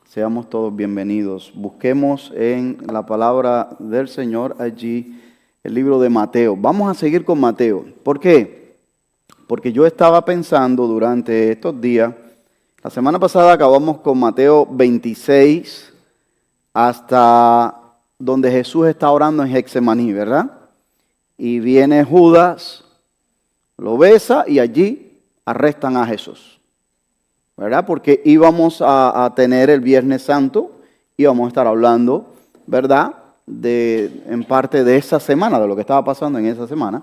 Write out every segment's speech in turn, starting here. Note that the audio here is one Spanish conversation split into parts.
Seamos todos bienvenidos. Busquemos en la palabra del Señor allí el libro de Mateo. Vamos a seguir con Mateo. ¿Por qué? Porque yo estaba pensando durante estos días, la semana pasada acabamos con Mateo 26 hasta donde Jesús está orando en Getsemaní, ¿verdad? Y viene Judas, lo besa y allí arrestan a Jesús, ¿verdad? Porque íbamos a tener el Viernes Santo, íbamos a estar hablando, ¿verdad? En parte de esa semana, de lo que estaba pasando en esa semana.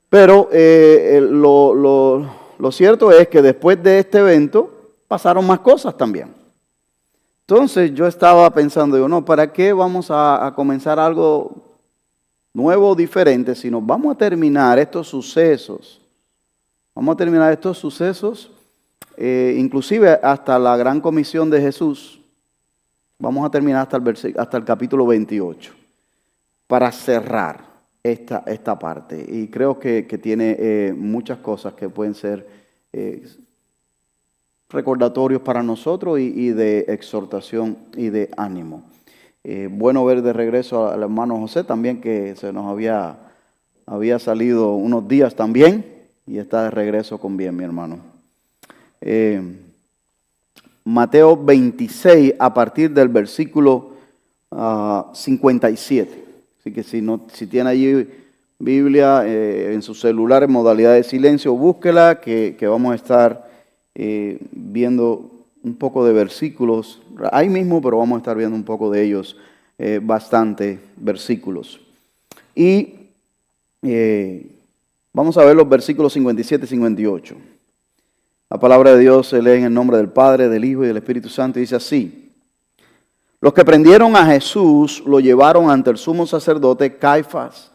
Pero lo cierto es que después de este evento pasaron más cosas también. Entonces yo estaba pensando, no, ¿para qué vamos a comenzar algo nuevo o diferente si nos vamos a terminar estos sucesos? Vamos a terminar estos sucesos, inclusive hasta la gran comisión de Jesús. Vamos a terminar hasta el capítulo 28 para cerrar esta parte. Y creo que tiene muchas cosas que pueden ser recordatorios para nosotros y de exhortación y de ánimo. Bueno ver de regreso al hermano José también, que se nos había salido unos días también y está de regreso con bien, mi hermano. Mateo 26 a partir del versículo 57. Así que si tiene allí Biblia en su celular en modalidad de silencio, búsquela, que vamos a estar viendo un poco de versículos ahí mismo, pero vamos a estar viendo un poco de ellos, bastante versículos. Y vamos a ver los versículos 57 y 58. La palabra de Dios se lee en el nombre del Padre, del Hijo y del Espíritu Santo y dice así: Los que prendieron a Jesús lo llevaron ante el sumo sacerdote Caifás,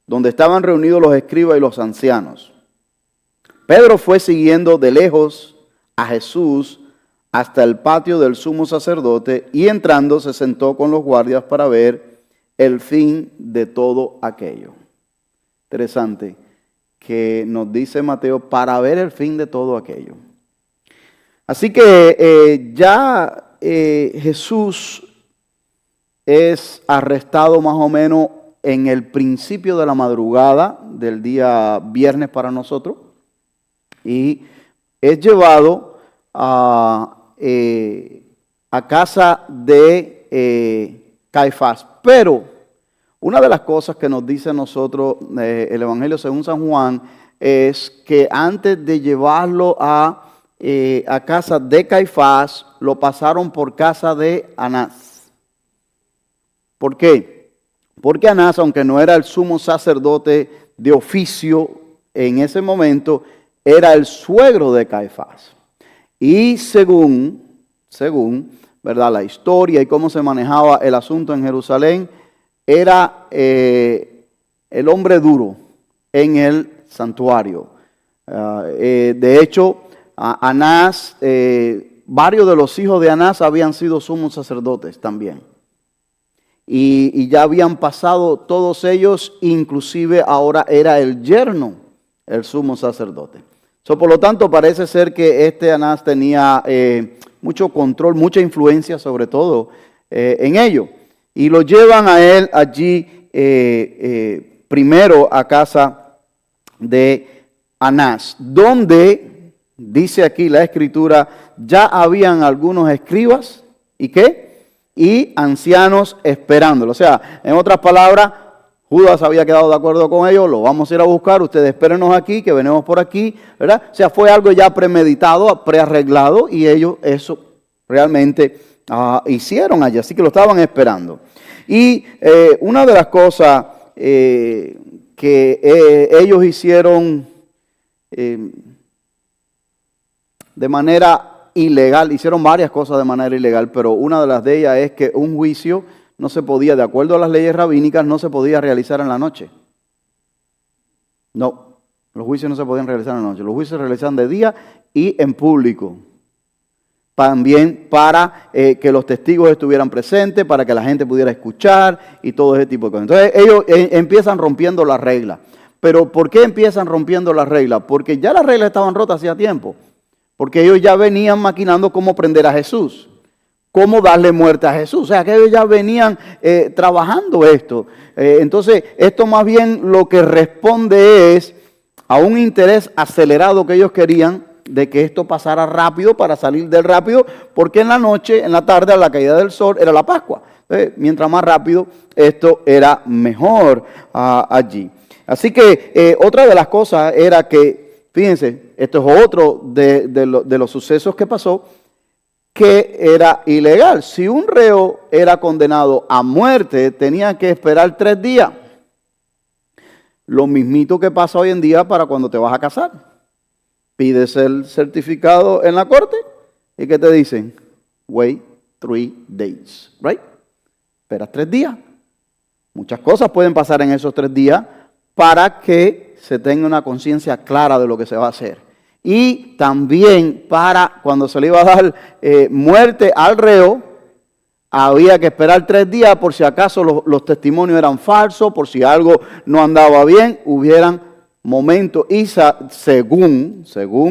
donde estaban reunidos los escribas y los ancianos. Pedro fue siguiendo de lejos a Jesús hasta el patio del sumo sacerdote y entrando se sentó con los guardias para ver el fin de todo aquello. Interesante que nos dice Mateo, para ver el fin de todo aquello. Así que Jesús es arrestado más o menos en el principio de la madrugada del día viernes para nosotros y es llevado a casa de Caifás. Pero una de las cosas que nos dice a nosotros el Evangelio según San Juan es que antes de llevarlo a casa de Caifás, lo pasaron por casa de Anás. ¿Por qué? Porque Anás, aunque no era el sumo sacerdote de oficio en ese momento, era el suegro de Caifás. Y según, ¿verdad?, la historia y cómo se manejaba el asunto en Jerusalén, era el hombre duro en el santuario. De hecho, Anás, varios de los hijos de Anás habían sido sumos sacerdotes también. Y ya habían pasado todos ellos, inclusive ahora era el yerno, el sumo sacerdote. Por lo tanto, parece ser que este Anás tenía mucho control, mucha influencia sobre todo en ello. Y lo llevan a él allí primero a casa de Anás, donde, dice aquí la Escritura, ya habían algunos escribas, ¿y qué? Y ancianos esperándolo. O sea, en otras palabras, Judas había quedado de acuerdo con ellos, lo vamos a ir a buscar, ustedes espérenos aquí, que venimos por aquí, ¿verdad? O sea, fue algo ya premeditado, prearreglado, y ellos eso realmente hicieron allí, así que lo estaban esperando. Y una de las cosas que ellos hicieron de manera ilegal, hicieron varias cosas de manera ilegal, pero una de las de ellas es que un juicio no se podía, de acuerdo a las leyes rabínicas, no se podía realizar en la noche. No, los juicios no se podían realizar en la noche, los juicios se realizaban de día y en público. También para que los testigos estuvieran presentes, para que la gente pudiera escuchar y todo ese tipo de cosas. Entonces ellos empiezan rompiendo las reglas. Pero ¿por qué empiezan rompiendo las reglas? Porque ya las reglas estaban rotas hacía tiempo. Porque ellos ya venían maquinando cómo prender a Jesús. cómo darle muerte a Jesús. O sea, que ellos ya venían trabajando esto. Entonces, esto más bien lo que responde es a un interés acelerado que ellos querían de que esto pasara rápido para salir del rápido, porque en la noche, en la tarde, a la caída del sol, era la Pascua. Mientras más rápido, esto era mejor allí. Así que otra de las cosas era que, fíjense, esto es otro de los sucesos que pasó, que era ilegal. Si un reo era condenado a muerte, tenía que esperar 3 días. Lo mismito que pasa hoy en día para cuando te vas a casar. Pides el certificado en la corte y ¿qué te dicen? Wait 3 days, right? Esperas 3 días. Muchas cosas pueden pasar en esos 3 días para que se tenga una conciencia clara de lo que se va a hacer. Y también para cuando se le iba a dar muerte al reo, había que esperar 3 días por si acaso los testimonios eran falsos, por si algo no andaba bien, hubieran momentos. Y según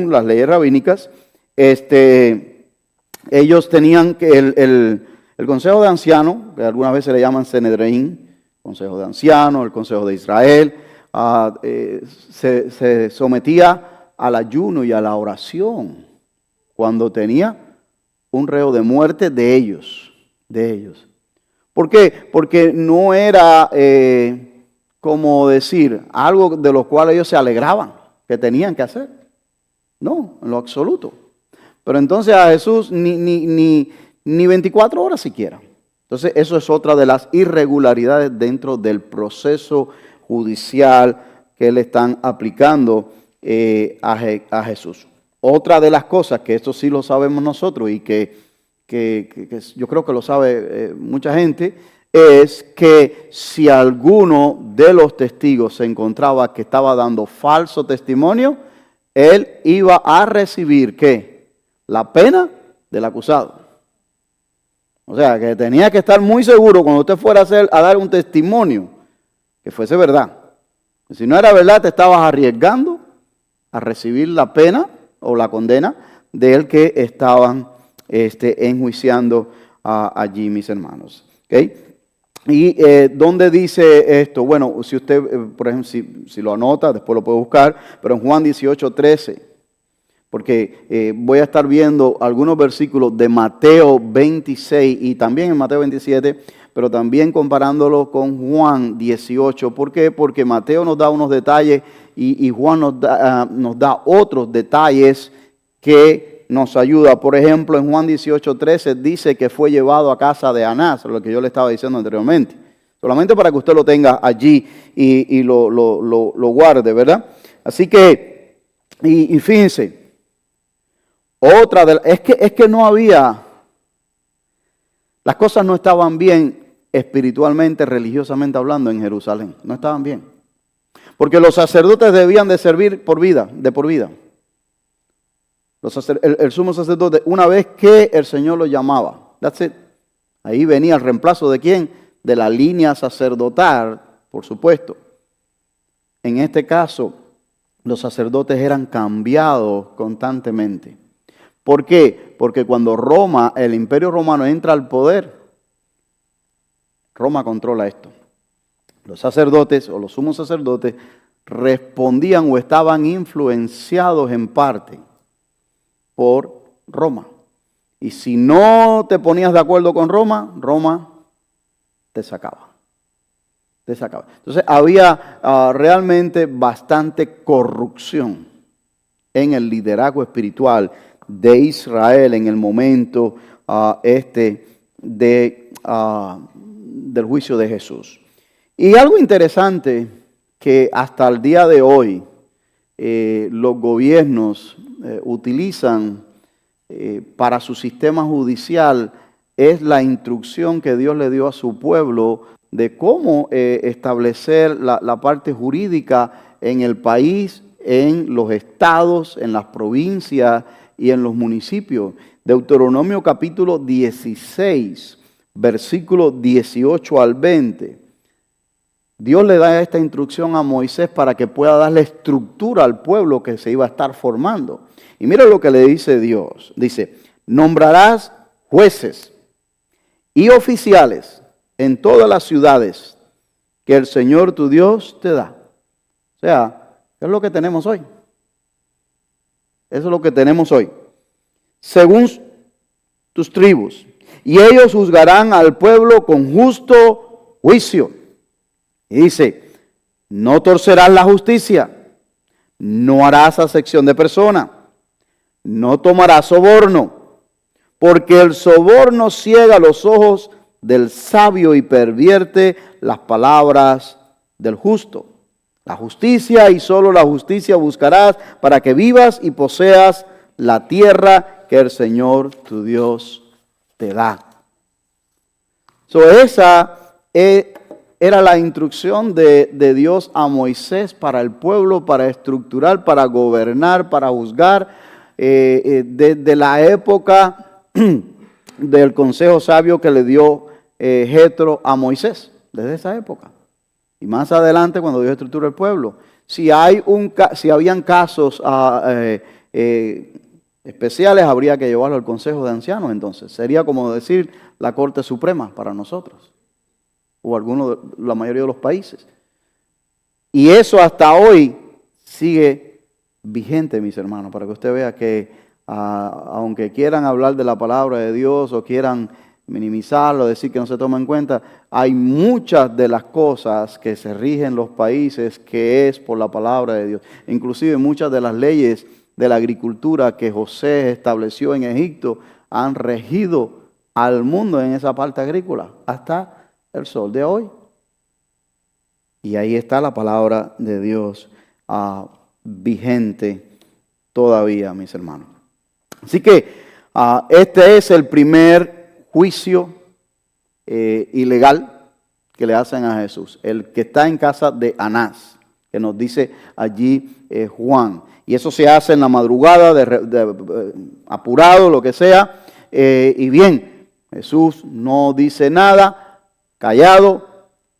las leyes rabínicas, ellos tenían que el Consejo de Ancianos, que algunas veces le llaman Sanedrín, Consejo de Ancianos, el Consejo de Israel, se sometía al ayuno y a la oración cuando tenía un reo de muerte de ellos. ¿Por qué? Porque no era, como decir, algo de lo cual ellos se alegraban que tenían que hacer. No, en lo absoluto. Pero entonces a Jesús ni 24 horas siquiera. Entonces eso es otra de las irregularidades dentro del proceso judicial que le están aplicando a Jesús. Otra de las cosas, que esto sí lo sabemos nosotros y que yo creo que lo sabe mucha gente, es que si alguno de los testigos se encontraba que estaba dando falso testimonio, él iba a recibir, ¿qué? La pena del acusado. O sea, que tenía que estar muy seguro cuando usted fuera a dar un testimonio, que fuese verdad. Si no era verdad, te estabas arriesgando a recibir la pena o la condena del que estaban enjuiciando allí, mis hermanos. ¿Okay? ¿Y dónde dice esto? Bueno, si usted, por ejemplo, si lo anota, después lo puede buscar, pero en Juan 18:13, porque voy a estar viendo algunos versículos de Mateo 26 y también en Mateo 27, pero también comparándolo con Juan 18. ¿Por qué? Porque Mateo nos da unos detalles y Juan nos da otros detalles que nos ayuda. Por ejemplo, en Juan 18:13 dice que fue llevado a casa de Anás, lo que yo le estaba diciendo anteriormente. Solamente para que usted lo tenga allí y lo guarde, ¿verdad? Así que, y fíjense, es que no había, las cosas no estaban bien espiritualmente, religiosamente hablando en Jerusalén. No estaban bien. Porque los sacerdotes debían de servir por vida, de por vida. El sumo sacerdote, una vez que el Señor lo llamaba, that's it. Ahí venía el reemplazo de quién? De la línea sacerdotal, por supuesto. En este caso, los sacerdotes eran cambiados constantemente. ¿Por qué? Porque cuando el imperio romano entra al poder, Roma controla esto. Los sacerdotes o los sumos sacerdotes respondían o estaban influenciados en parte por Roma. Y si no te ponías de acuerdo con Roma, Roma te sacaba. Entonces había realmente bastante corrupción en el liderazgo espiritual de Israel en el momento del juicio de Jesús. Y algo interesante que hasta el día de hoy los gobiernos utilizan para su sistema judicial es la instrucción que Dios le dio a su pueblo de cómo establecer la parte jurídica en el país, en los estados, en las provincias y en los municipios. Deuteronomio capítulo 16, versículos 18 al 20. Dios le da esta instrucción a Moisés para que pueda darle estructura al pueblo que se iba a estar formando. Y mira lo que le dice Dios. Dice, nombrarás jueces y oficiales en todas las ciudades que el Señor tu Dios te da. O sea, ¿qué es lo que tenemos hoy? Eso es lo que tenemos hoy. Según tus tribus. Y ellos juzgarán al pueblo con justo juicio. Y dice, no torcerás la justicia, no harás acepción de persona, no tomarás soborno, porque el soborno ciega los ojos del sabio y pervierte las palabras del justo. La justicia y solo la justicia buscarás para que vivas y poseas la tierra que el Señor tu Dios te da. Esa era la instrucción de Dios a Moisés para el pueblo, para estructurar, para gobernar, para juzgar, desde la época del consejo sabio que le dio Jetro a Moisés, desde esa época. Y más adelante, cuando Dios estructura el pueblo, si habían casos especiales, habría que llevarlo al Consejo de Ancianos. Entonces, sería como decir la Corte Suprema para nosotros, o la mayoría de los países. Y eso hasta hoy sigue vigente, mis hermanos, para que usted vea que aunque quieran hablar de la palabra de Dios o quieran minimizarlo, decir que no se toma en cuenta, hay muchas de las cosas que se rigen en los países que es por la palabra de Dios. Inclusive muchas de las leyes de la agricultura que José estableció en Egipto han regido al mundo en esa parte agrícola hasta el sol de hoy. Y ahí está la palabra de Dios vigente todavía, mis hermanos. Así que este es el primer juicio ilegal que le hacen a Jesús, el que está en casa de Anás, que nos dice allí Juan. Y eso se hace en la madrugada, apurado, lo que sea. Y bien, Jesús no dice nada, callado,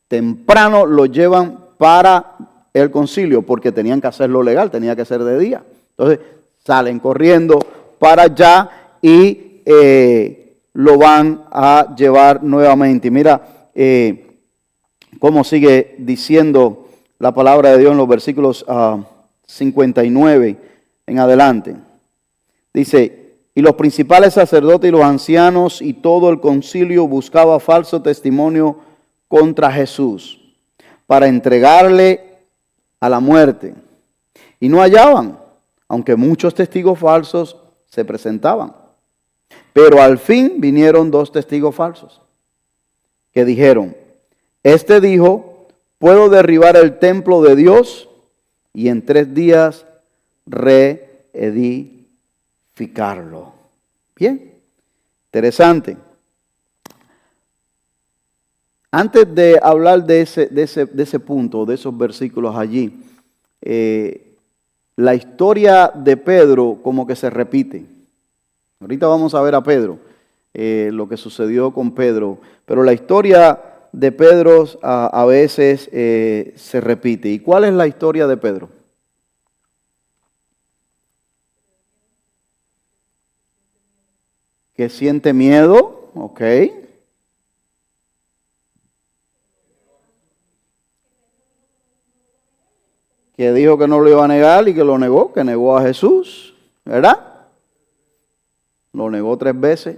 temprano lo llevan para el concilio, porque tenían que hacerlo legal, tenía que ser de día. Entonces salen corriendo para allá y lo van a llevar nuevamente. Y mira cómo sigue diciendo la palabra de Dios en los versículos 59 en adelante. Dice, y los principales sacerdotes y los ancianos y todo el concilio buscaba falso testimonio contra Jesús para entregarle a la muerte. Y no hallaban, aunque muchos testigos falsos se presentaban. Pero al fin vinieron 2 testigos falsos que dijeron, este dijo, puedo derribar el templo de Dios y en 3 días reedificarlo. Bien, interesante. Antes de hablar de ese punto, de esos versículos allí, la historia de Pedro como que se repite. Ahorita vamos a ver a Pedro, lo que sucedió con Pedro, pero la historia de Pedro a veces se repite. ¿Y cuál es la historia de Pedro? Que siente miedo, ok. Que dijo que no lo iba a negar y que lo negó, que negó a Jesús, ¿verdad? Lo negó 3 veces.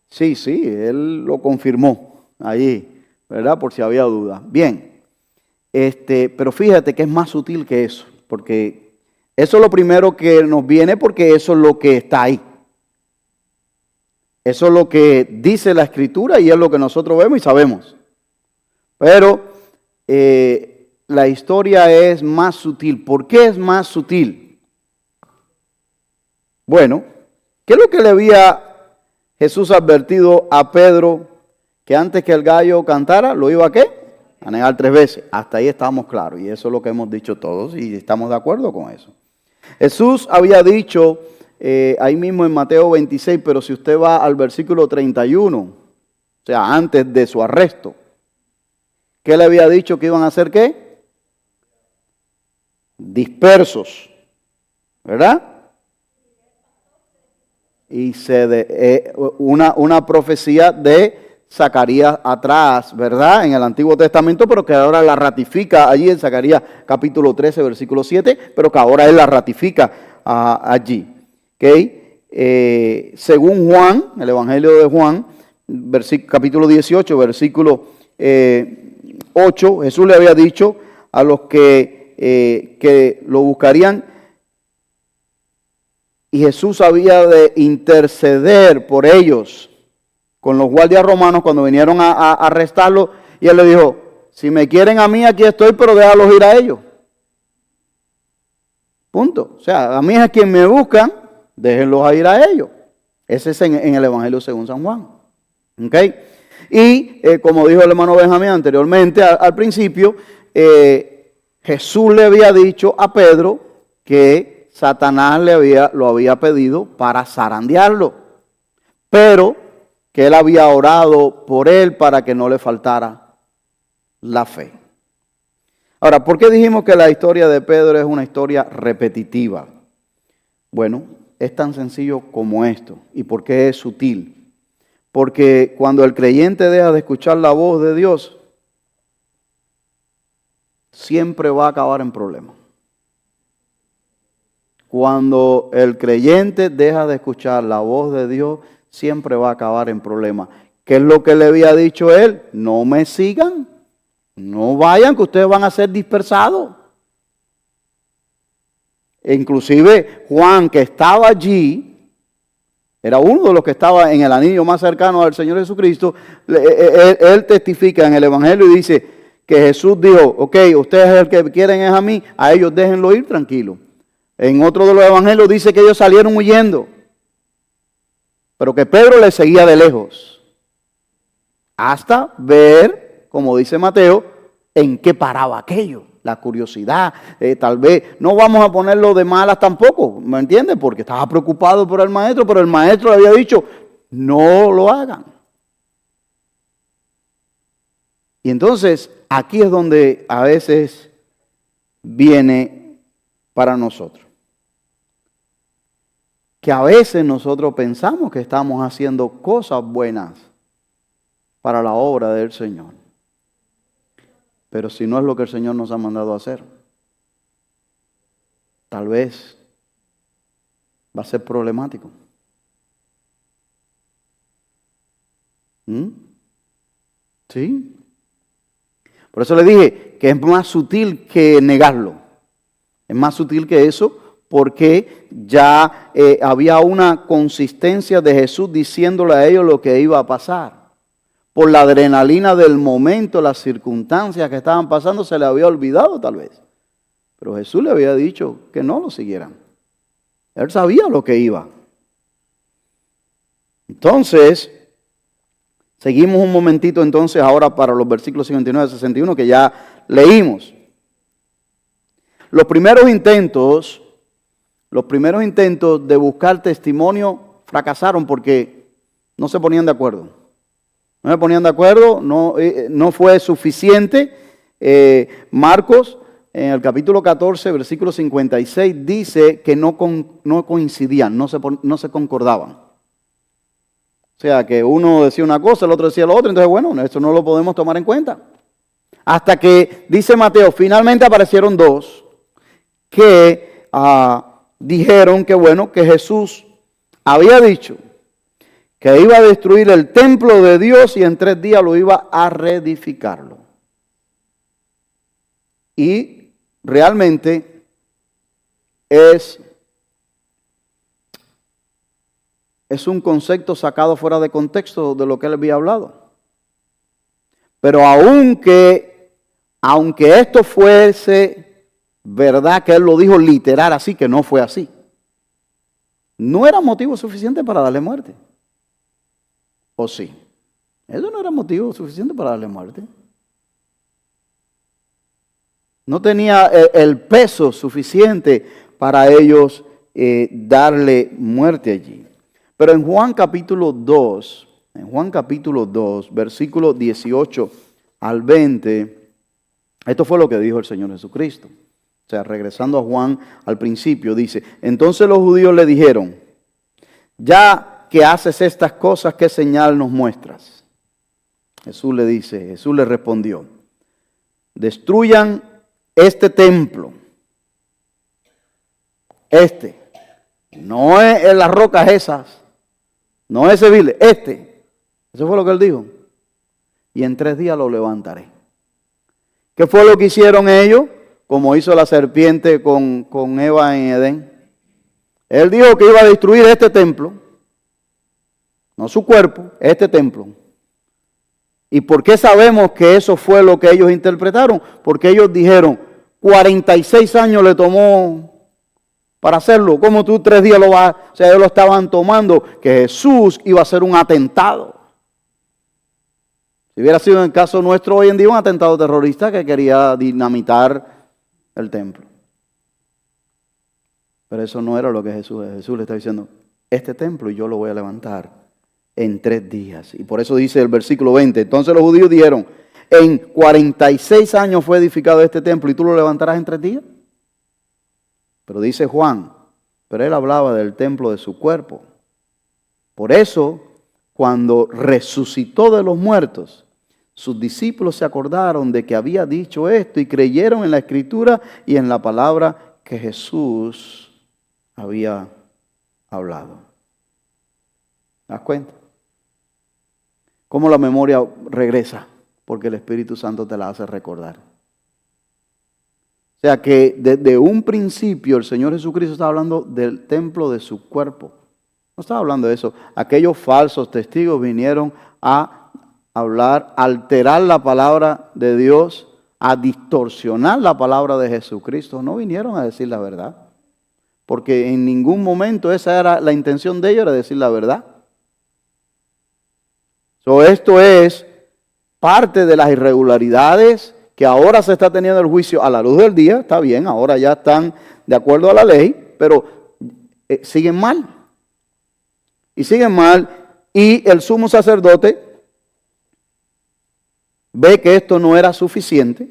Sí, él lo confirmó allí, ¿verdad? Por si había duda. Bien, pero fíjate que es más sutil que eso, porque eso es lo primero que nos viene, porque eso es lo que está ahí. Eso es lo que dice la Escritura y es lo que nosotros vemos y sabemos. Pero la historia es más sutil. ¿Por qué es más sutil? Bueno, ¿qué es lo que le había Jesús advertido a Pedro? Que antes que el gallo cantara, ¿lo iba a qué? A negar 3 veces. Hasta ahí estamos claros y eso es lo que hemos dicho todos y estamos de acuerdo con eso. Jesús había dicho ahí mismo en Mateo 26, pero si usted va al versículo 31, o sea, antes de su arresto, ¿qué le había dicho que iban a hacer qué? Dispersos, ¿verdad? y una profecía de Zacarías atrás, ¿verdad? En el Antiguo Testamento, pero que ahora la ratifica allí en Zacarías capítulo 13, versículo 7, pero que ahora él la ratifica allí. ¿Okay? Según Juan, el Evangelio de Juan, capítulo 18, versículo 8, Jesús le había dicho a los que lo buscarían, y Jesús había de interceder por ellos con los guardias romanos cuando vinieron a arrestarlo, y él le dijo, si me quieren a mí, aquí estoy, pero déjalos ir a ellos. Punto. O sea, a mí es a quien me buscan, déjenlos ir a ellos. Ese es en el Evangelio según San Juan. ¿Ok? Y como dijo el hermano Benjamín anteriormente, al principio, Jesús le había dicho a Pedro que Satanás lo había pedido para zarandearlo, pero que él había orado por él para que no le faltara la fe. Ahora, ¿por qué dijimos que la historia de Pedro es una historia repetitiva? Bueno, es tan sencillo como esto. ¿Y por qué es sutil? Porque cuando el creyente deja de escuchar la voz de Dios, siempre va a acabar en problemas. Cuando el creyente deja de escuchar la voz de Dios, siempre va a acabar en problemas. ¿Qué es lo que le había dicho él? No me sigan, no vayan, que ustedes van a ser dispersados. E inclusive Juan, que estaba allí, era uno de los que estaba en el anillo más cercano al Señor Jesucristo, él testifica en el Evangelio y dice que Jesús dijo, ok, ustedes el que quieren es a mí, a ellos déjenlo ir tranquilo. En otro de los evangelios dice que ellos salieron huyendo, pero que Pedro les seguía de lejos, hasta ver, como dice Mateo, en qué paraba aquello, la curiosidad, tal vez, no vamos a ponerlo de malas tampoco, ¿me entiendes? Porque estaba preocupado por el maestro, pero el maestro le había dicho, no lo hagan. Y entonces, aquí es donde a veces viene para nosotros. Que a veces nosotros pensamos que estamos haciendo cosas buenas para la obra del Señor. Pero si no es lo que el Señor nos ha mandado a hacer, tal vez va a ser problemático. ¿Sí? Por eso le dije que es más sutil que negarlo. Es más sutil que eso, porque ya había una consistencia de Jesús diciéndole a ellos lo que iba a pasar. Por la adrenalina del momento, las circunstancias que estaban pasando, se le había olvidado tal vez. Pero Jesús le había dicho que no lo siguieran. Él sabía lo que iba. Entonces, seguimos un momentito entonces ahora para los versículos 59 y 61 que ya leímos. Los primeros intentos de buscar testimonio fracasaron porque no se ponían de acuerdo. No se ponían de acuerdo, no fue suficiente. Marcos, en el capítulo 14, versículo 56, dice que no coincidían, no se concordaban. O sea, que uno decía una cosa, el otro decía lo otro, entonces bueno, esto no lo podemos tomar en cuenta. Hasta que, dice Mateo, finalmente aparecieron dos que dijeron que bueno, que Jesús había dicho que iba a destruir el templo de Dios y en 3 días lo iba a reedificarlo. Y realmente es un concepto sacado fuera de contexto de lo que él había hablado. Pero aunque esto fuese verdad que él lo dijo literal así, que no fue así, no era motivo suficiente para darle muerte. ¿O sí? Eso no era motivo suficiente para darle muerte. No tenía el peso suficiente para ellos darle muerte allí. Pero en Juan capítulo 2, versículos 18 al 20, esto fue lo que dijo el Señor Jesucristo. O sea, regresando a Juan al principio, dice, entonces los judíos le dijeron, Ya que haces estas cosas, ¿qué señal nos muestras? Jesús le respondió, destruyan este templo. No es en las rocas esas, no es ese vil, Eso fue lo que él dijo. Y en 3 días lo levantaré. ¿Qué fue lo que hicieron ellos? Como hizo la serpiente con Eva en Edén. Él dijo que iba a destruir este templo, no su cuerpo, este templo. ¿Y por qué sabemos que eso fue lo que ellos interpretaron? Porque ellos dijeron, 46 años le tomó para hacerlo. ¿Cómo tú 3 días lo vas? O sea, ellos lo estaban tomando que Jesús iba a hacer un atentado. Si hubiera sido en el caso nuestro hoy en día un atentado terrorista que quería dinamitar el templo. Pero eso no era lo que Jesús le está diciendo. Este templo yo lo voy a levantar en 3 días. Y por eso dice el versículo 20. Entonces los judíos dijeron, en 46 años fue edificado este templo y tú lo levantarás en 3 días. Pero dice Juan, pero él hablaba del templo de su cuerpo. Por eso, cuando resucitó de los muertos, sus discípulos se acordaron de que había dicho esto y creyeron en la Escritura y en la palabra que Jesús había hablado. ¿Te das cuenta? ¿Cómo la memoria regresa? Porque el Espíritu Santo te la hace recordar. O sea que desde un principio el Señor Jesucristo estaba hablando del templo de su cuerpo. No estaba hablando de eso. Aquellos falsos testigos vinieron a hablar, a alterar la palabra de Dios, a distorsionar la palabra de Jesucristo. No vinieron a decir la verdad. Porque en ningún momento esa era la intención de ellos, era decir la verdad. Esto es parte de las irregularidades que ahora se está teniendo el juicio a la luz del día. Está bien, ahora ya están de acuerdo a la ley, pero siguen mal. Y siguen mal. Y el sumo sacerdote ve que esto no era suficiente,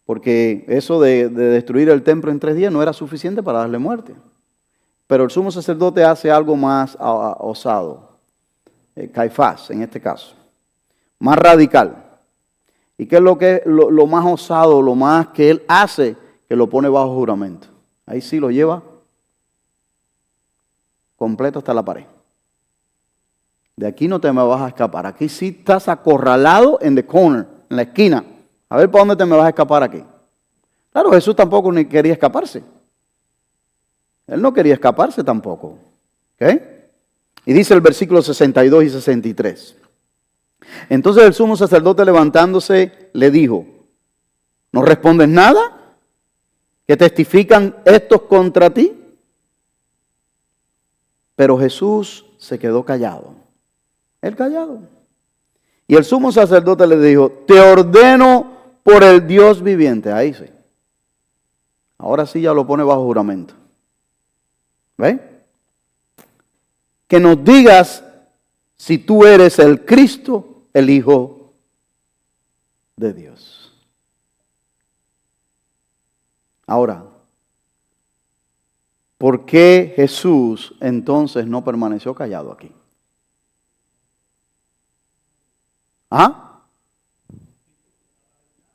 porque eso de destruir el templo en 3 días no era suficiente para darle muerte. Pero el sumo sacerdote hace algo más osado. Caifás, en este caso. Más radical. ¿Y qué es lo más osado, lo más que él hace? Que lo pone bajo juramento. Ahí sí lo lleva completo hasta la pared. De aquí no te me vas a escapar. Aquí sí estás acorralado en the corner, en la esquina. A ver, ¿para dónde te me vas a escapar aquí? Claro, Jesús tampoco ni quería escaparse. Él no quería escaparse tampoco. ¿Ok? Y dice el versículo 62 y 63. Entonces el sumo sacerdote levantándose le dijo, ¿no respondes nada? ¿Que testifican estos contra ti? Pero Jesús se quedó callado. Él callado. Y el sumo sacerdote le dijo, te ordeno por el Dios viviente. Ahí sí. Ahora sí ya lo pone bajo juramento. ¿Ve? Que nos digas si tú eres el Cristo, el Hijo de Dios. Ahora, ¿por qué Jesús entonces no permaneció callado aquí? ¿Ah?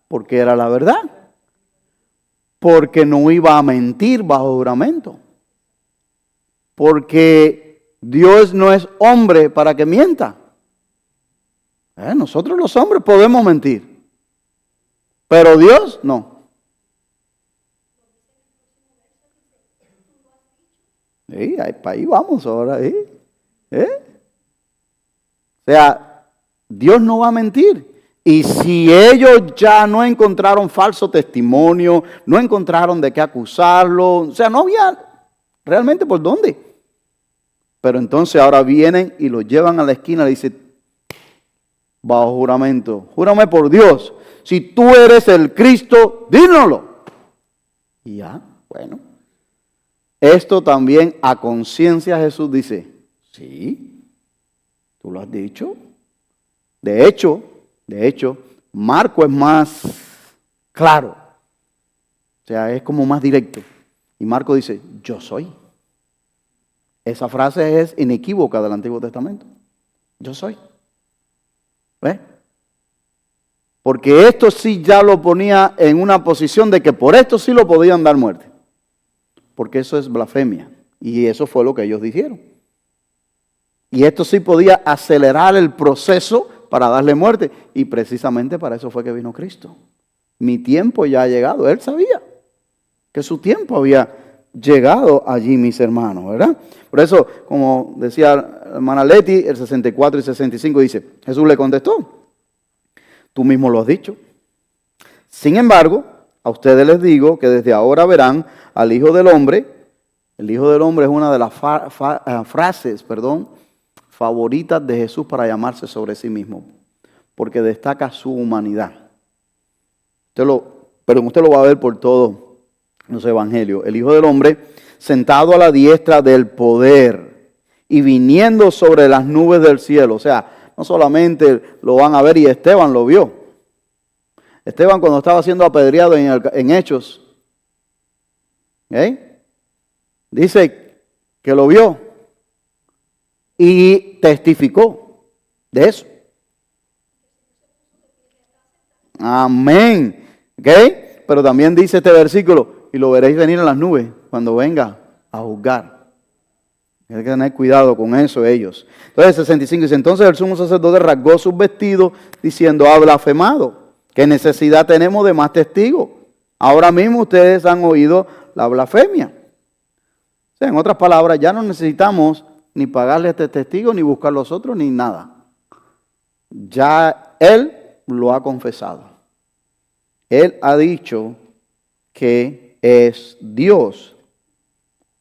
Porque era la verdad. Porque no iba a mentir bajo juramento. Porque Dios no es hombre para que mienta. Nosotros los hombres podemos mentir. Pero Dios no. Sí, para ahí vamos ahora. O sea, Dios no va a mentir. Y si ellos ya no encontraron falso testimonio, no encontraron de qué acusarlo, o sea, no había realmente por dónde. Pero entonces ahora vienen y lo llevan a la esquina y le dicen, bajo juramento, júrame por Dios, si tú eres el Cristo, dínoslo. Y ya, bueno. Esto también a conciencia Jesús dice, sí, tú lo has dicho. De hecho, Marco es más claro. O sea, es como más directo. Y Marco dice, yo soy. Esa frase es inequívoca del Antiguo Testamento. Yo soy. ¿Ves? Porque esto sí ya lo ponía en una posición de que por esto sí lo podían dar muerte. Porque eso es blasfemia. Y eso fue lo que ellos dijeron. Y esto sí podía acelerar el proceso para darle muerte. Y precisamente para eso fue que vino Cristo. Mi tiempo ya ha llegado. Él sabía que su tiempo había llegado allí, mis hermanos, ¿verdad? Por eso, como decía la hermana Leti, el 64 y 65 dice, Jesús le contestó, tú mismo lo has dicho. Sin embargo, a ustedes les digo que desde ahora verán al Hijo del Hombre. El Hijo del Hombre es una de las frases favoritas de Jesús para llamarse sobre sí mismo, porque destaca su humanidad. Pero usted lo va a ver por todos los evangelios. El Hijo del Hombre sentado a la diestra del poder y viniendo sobre las nubes del cielo. O sea, no solamente lo van a ver, y Esteban lo vio. Esteban, cuando estaba siendo apedreado en Hechos, dice que lo vio y testificó de eso. Amén. Pero también dice este versículo, y lo veréis venir en las nubes cuando venga a juzgar. Hay que tener cuidado con eso ellos. Entonces 65 dice, entonces el sumo sacerdote rasgó sus vestidos diciendo, ha blasfemado. ¿Qué necesidad tenemos de más testigos? Ahora mismo ustedes han oído la blasfemia. O sea, en otras palabras, ya no necesitamos ni pagarle a este testigo, ni buscar los otros, ni nada. Ya él lo ha confesado. Él ha dicho que es Dios.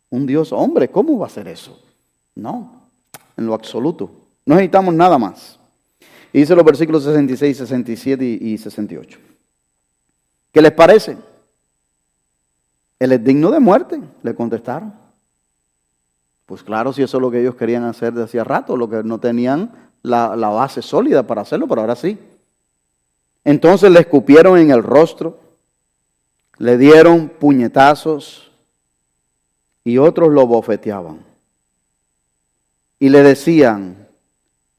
Un Dios hombre, ¿cómo va a ser eso? No, en lo absoluto. No necesitamos nada más. Y dice los versículos 66, 67 y 68. ¿Qué les parece? Él es digno de muerte, le contestaron. Pues claro, si eso es lo que ellos querían hacer de hacía rato, lo que no tenían la base sólida para hacerlo, pero ahora sí. Entonces le escupieron en el rostro, le dieron puñetazos y otros lo bofeteaban. Y le decían,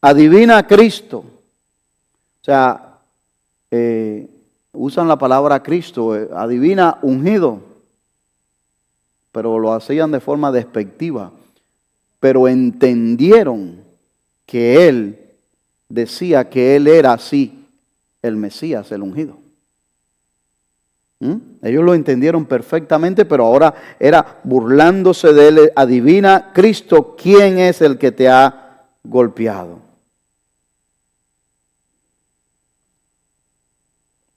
adivina a Cristo. O sea, usan la palabra Cristo, adivina ungido, pero lo hacían de forma despectiva. Pero entendieron que él decía que él era así, el Mesías, el ungido. Ellos lo entendieron perfectamente, pero ahora era burlándose de él. Adivina, Cristo, ¿quién es el que te ha golpeado?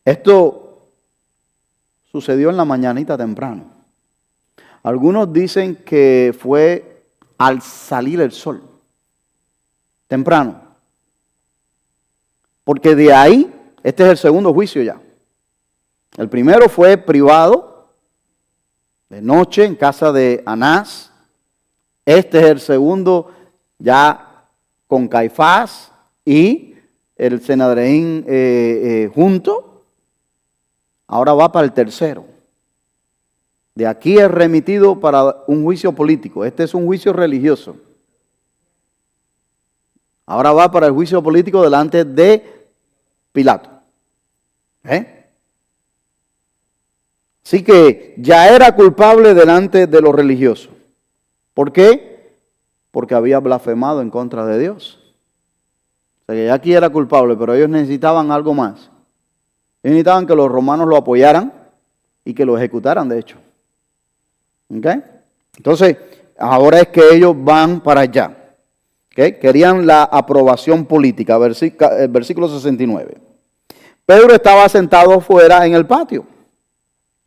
Esto sucedió en la mañanita temprano. Algunos dicen que fue al salir el sol, temprano. Porque de ahí, este es el segundo juicio ya. El primero fue privado, de noche, en casa de Anás. Este es el segundo ya con Caifás y el Sanedrín junto. Ahora va para el tercero. De aquí es remitido para un juicio político. Este es un juicio religioso. Ahora va para el juicio político delante de Pilato. Así que ya era culpable delante de los religiosos. ¿Por qué? Porque había blasfemado en contra de Dios. O sea que ya aquí era culpable, pero ellos necesitaban algo más. Ellos necesitaban que los romanos lo apoyaran y que lo ejecutaran, de hecho. Entonces, ahora es que ellos van para allá. Querían la aprobación política, versículo 69. Pedro estaba sentado fuera en el patio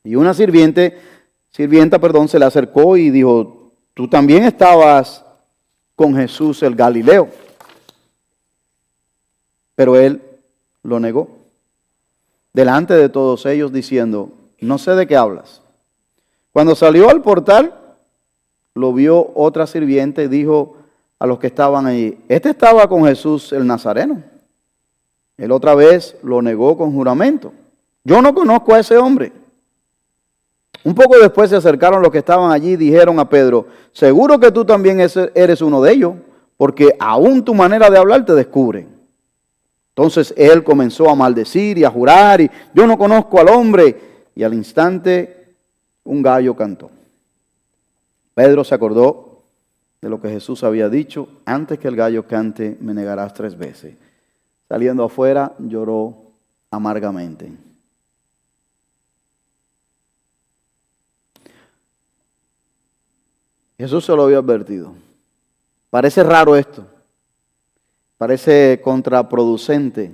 y una sirvienta, se le acercó y dijo, tú también estabas con Jesús el Galileo. Pero él lo negó delante de todos ellos diciendo, no sé de qué hablas. Cuando salió al portal, lo vio otra sirvienta y dijo a los que estaban allí, este estaba con Jesús el Nazareno. Él otra vez lo negó con juramento. Yo no conozco a ese hombre. Un poco después se acercaron los que estaban allí y dijeron a Pedro, seguro que tú también eres uno de ellos, porque aún tu manera de hablar te descubre. Entonces él comenzó a maldecir y a jurar, y yo no conozco al hombre. Y al instante un gallo cantó. Pedro se acordó de lo que Jesús había dicho, antes que el gallo cante me negarás 3 veces. Saliendo afuera lloró amargamente. Jesús se lo había advertido. Parece raro esto, parece contraproducente,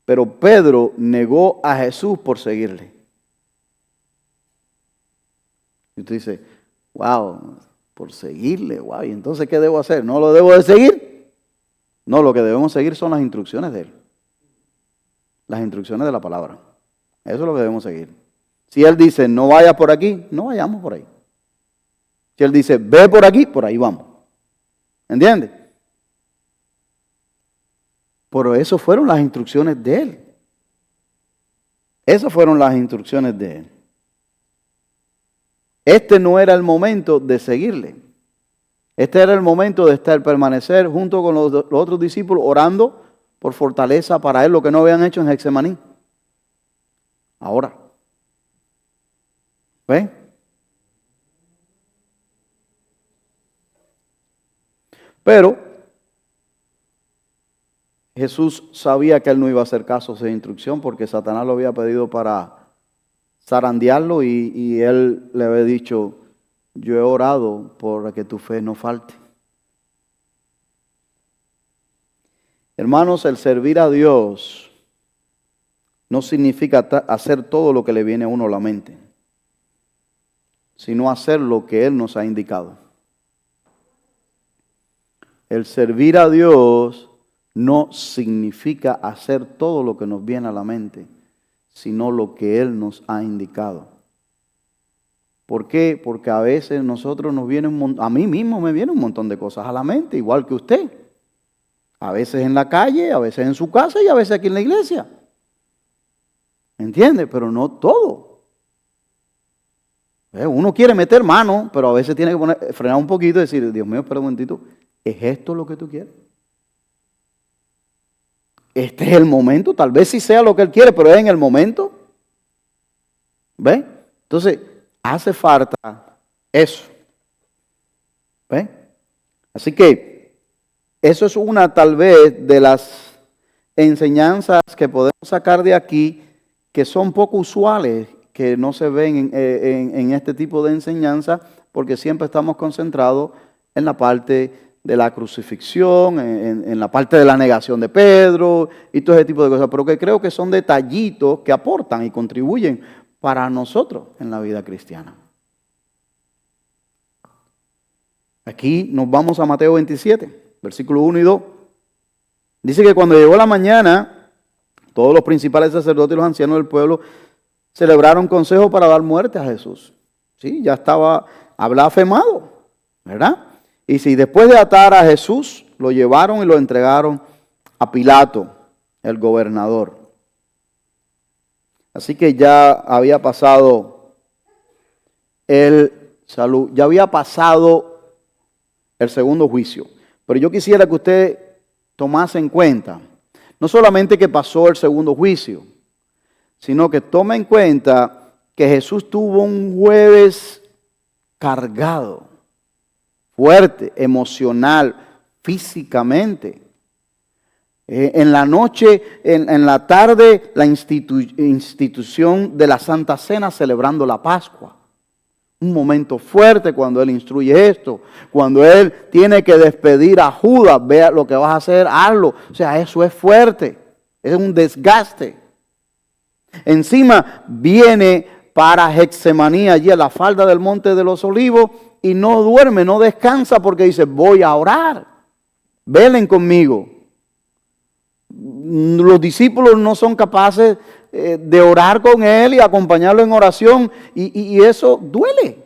pero Pedro negó a Jesús por seguirle. Y usted dice, wow, por seguirle, wow, ¿y entonces qué debo hacer? ¿No lo debo de seguir? No, lo que debemos seguir son las instrucciones de Él. Las instrucciones de la palabra. Eso es lo que debemos seguir. Si Él dice, no vayas por aquí, no vayamos por ahí. Si Él dice, ve por aquí, por ahí vamos. ¿Entiendes? Pero eso fueron las instrucciones de Él. Esas fueron las instrucciones de Él. Este no era el momento de seguirle. Este era el momento de permanecer junto con los otros discípulos orando por fortaleza para Él, lo que no habían hecho en Getsemaní. Ahora. ¿Ven? Pero Jesús sabía que Él no iba a hacer caso a esa instrucción porque Satanás lo había pedido para zarandearlo y Él le había dicho, yo he orado por que tu fe no falte. Hermanos, el servir a Dios no significa hacer todo lo que le viene a uno a la mente, sino hacer lo que Él nos ha indicado. El servir a Dios no significa hacer todo lo que nos viene a la mente, sino lo que Él nos ha indicado. ¿Por qué? Porque a veces nosotros nos viene a mí mismo me viene un montón de cosas a la mente, igual que usted. A veces en la calle, a veces en su casa y a veces aquí en la iglesia. ¿Entiende? Pero no todo. Uno quiere meter mano, pero a veces tiene que frenar un poquito y decir, Dios mío, espera un momentito, ¿es esto lo que tú quieres? Este es el momento, tal vez sí sea lo que Él quiere, pero es en el momento. ¿Ve? Entonces, hace falta eso. ¿Ve? Así que eso es una tal vez de las enseñanzas que podemos sacar de aquí que son poco usuales, que no se ven en este tipo de enseñanza, porque siempre estamos concentrados en la parte de la crucifixión, en la parte de la negación de Pedro y todo ese tipo de cosas, pero que creo que son detallitos que aportan y contribuyen para nosotros en la vida cristiana. Aquí nos vamos a Mateo 27, versículos 1 y 2. Dice que cuando llegó la mañana, todos los principales sacerdotes y los ancianos del pueblo celebraron consejo para dar muerte a Jesús. Sí, ya estaba blasfemado, ¿verdad? Y si después de atar a Jesús, lo llevaron y lo entregaron a Pilato, el gobernador. Así que ya había pasado el segundo juicio. Pero yo quisiera que usted tomase en cuenta, no solamente que pasó el segundo juicio, sino que tome en cuenta que Jesús tuvo un jueves cargado, fuerte, emocional, físicamente. En la noche, en la tarde, la institución de la Santa Cena celebrando la Pascua. Un momento fuerte cuando Él instruye esto. Cuando Él tiene que despedir a Judas, vea lo que vas a hacer, hazlo. O sea, eso es fuerte. Es un desgaste. Encima viene para Getsemaní, allí a la falda del Monte de los Olivos, y no duerme, no descansa porque dice, voy a orar. Velen conmigo. Los discípulos no son capaces de orar con Él y acompañarlo en oración, y eso duele.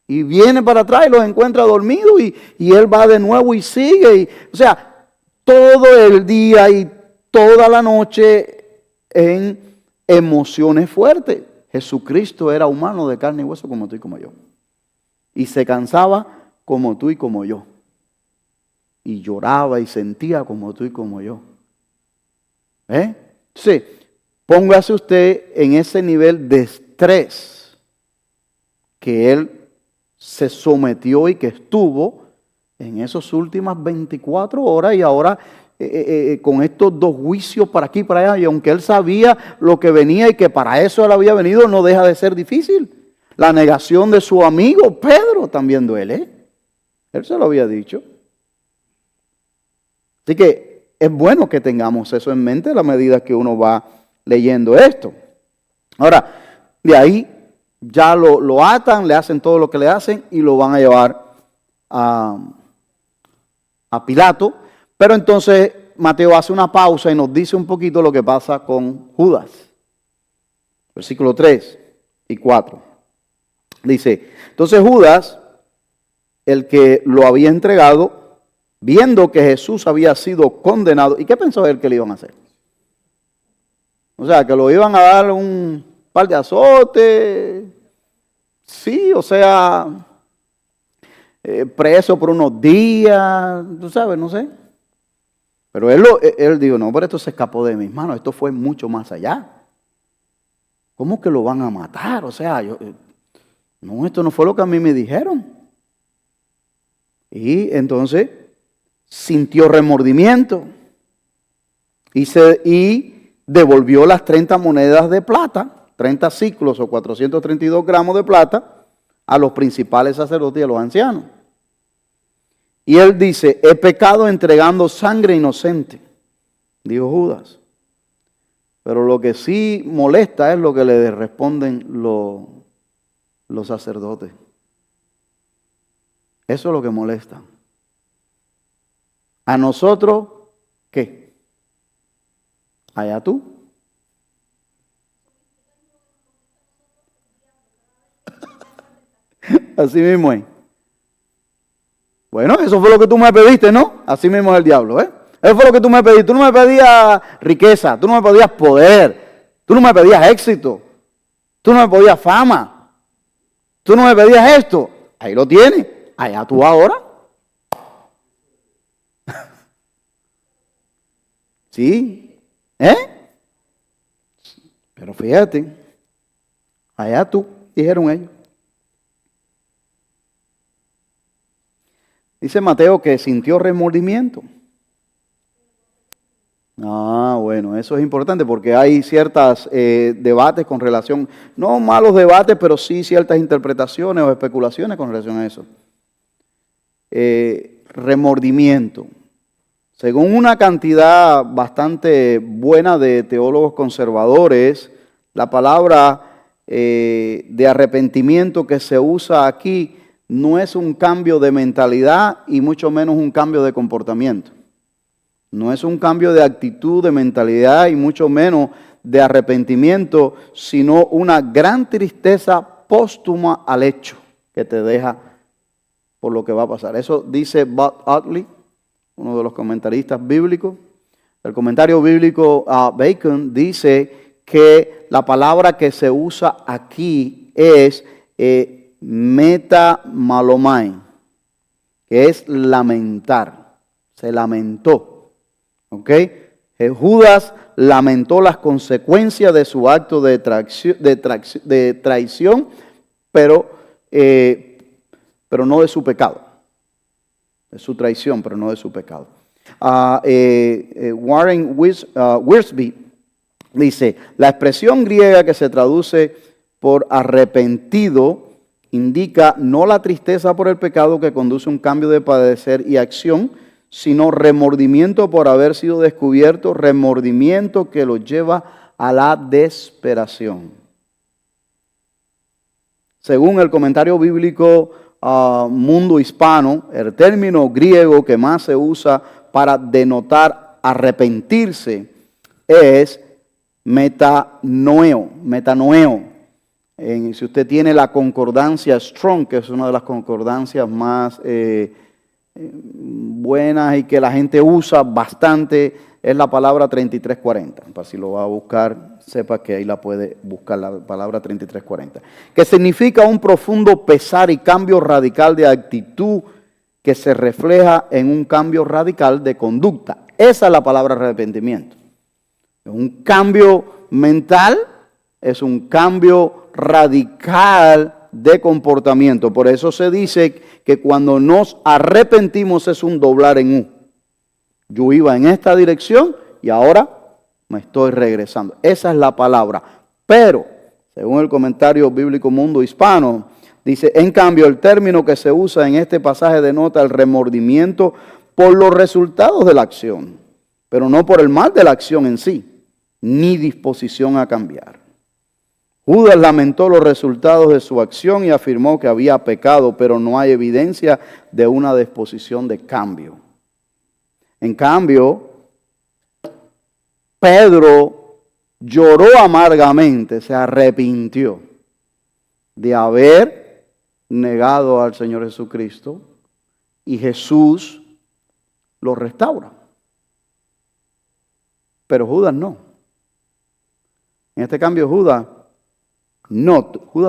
Y viene para atrás y los encuentra dormidos y Él va de nuevo y sigue. O sea, todo el día y toda la noche en emociones fuertes. Jesucristo era humano de carne y hueso como tú y como yo. Y se cansaba como tú y como yo. Y lloraba y sentía como tú y como yo. Sí, póngase usted en ese nivel de estrés que Él se sometió y que estuvo en esas últimas 24 horas y ahora con estos dos juicios para aquí y para allá. Y aunque Él sabía lo que venía y que para eso Él había venido, no deja de ser difícil. La negación de su amigo Pedro también duele. Él se lo había dicho. Así que es bueno que tengamos eso en mente a la medida que uno va leyendo esto. Ahora, de ahí ya lo atan, le hacen todo lo que le hacen y lo van a llevar a Pilato. Pero entonces Mateo hace una pausa y nos dice un poquito lo que pasa con Judas. Versículos 3 y 4. Dice, entonces Judas, el que lo había entregado, viendo que Jesús había sido condenado, ¿y qué pensó él que le iban a hacer? O sea, que lo iban a dar un par de azotes, sí, o sea, preso por unos días, tú sabes, no sé. Pero él dijo, no, pero esto se escapó de mis manos, esto fue mucho más allá. ¿Cómo que lo van a matar? O sea, no, esto no fue lo que a mí me dijeron. Y entonces sintió remordimiento y devolvió las 30 monedas de plata, 30 ciclos o 432 gramos de plata, a los principales sacerdotes y a los ancianos. Y él dice, he pecado entregando sangre inocente, dijo Judas. Pero lo que sí molesta es lo que le responden los sacerdotes. Eso es lo que molesta. A nosotros, ¿qué? Allá tú. Así mismo es. Bueno, eso fue lo que tú me pediste, ¿no? Así mismo es el diablo, ¿eh? Eso fue lo que tú me pediste. Tú no me pedías riqueza, tú no me pedías poder, tú no me pedías éxito, tú no me pedías fama, tú no me pedías esto. Ahí lo tienes. Allá tú ahora. Sí. Pero fíjate, allá tú, dijeron ellos. Dice Mateo que sintió remordimiento. Bueno, eso es importante porque hay ciertos debates con relación, no malos debates, pero sí ciertas interpretaciones o especulaciones con relación a eso. Remordimiento. Según una cantidad bastante buena de teólogos conservadores, la palabra de arrepentimiento que se usa aquí no es un cambio de mentalidad y mucho menos un cambio de comportamiento. No es un cambio de actitud, de mentalidad y mucho menos de arrepentimiento, sino una gran tristeza póstuma al hecho que te deja por lo que va a pasar. Eso dice Bud Utley, uno de los comentaristas bíblicos. El comentario bíblico Bacon dice que la palabra que se usa aquí es metamalomai, que es lamentar. Se lamentó. ¿Ok? Judas lamentó las consecuencias de su acto de traición, pero no de su pecado. De su traición, pero no de su pecado. Warren Wiersbe dice, la expresión griega que se traduce por arrepentido indica no la tristeza por el pecado que conduce a un cambio de padecer y acción, sino remordimiento por haber sido descubierto, remordimiento que lo lleva a la desesperación. Según el comentario bíblico Mundo Hispano, el término griego que más se usa para denotar arrepentirse es metanoeo. Si usted tiene la concordancia Strong, que es una de las concordancias más buenas y que la gente usa bastante, es la palabra 3340. Para si lo va a buscar, sepa que ahí la puede buscar, la palabra 3340. Que significa un profundo pesar y cambio radical de actitud que se refleja en un cambio radical de conducta. Esa es la palabra arrepentimiento. Es un cambio mental, es un cambio radical de comportamiento. Por eso se dice que cuando nos arrepentimos es un doblar en U. Yo iba en esta dirección y ahora me estoy regresando. Esa es la palabra. Pero, según el comentario bíblico Mundo Hispano, dice, en cambio, el término que se usa en este pasaje denota el remordimiento por los resultados de la acción, pero no por el mal de la acción en sí, ni disposición a cambiar. Judas lamentó los resultados de su acción y afirmó que había pecado, pero no hay evidencia de una disposición de cambio. En cambio, Pedro lloró amargamente, se arrepintió de haber negado al Señor Jesucristo y Jesús lo restaura. Pero Judas no. En este cambio Judas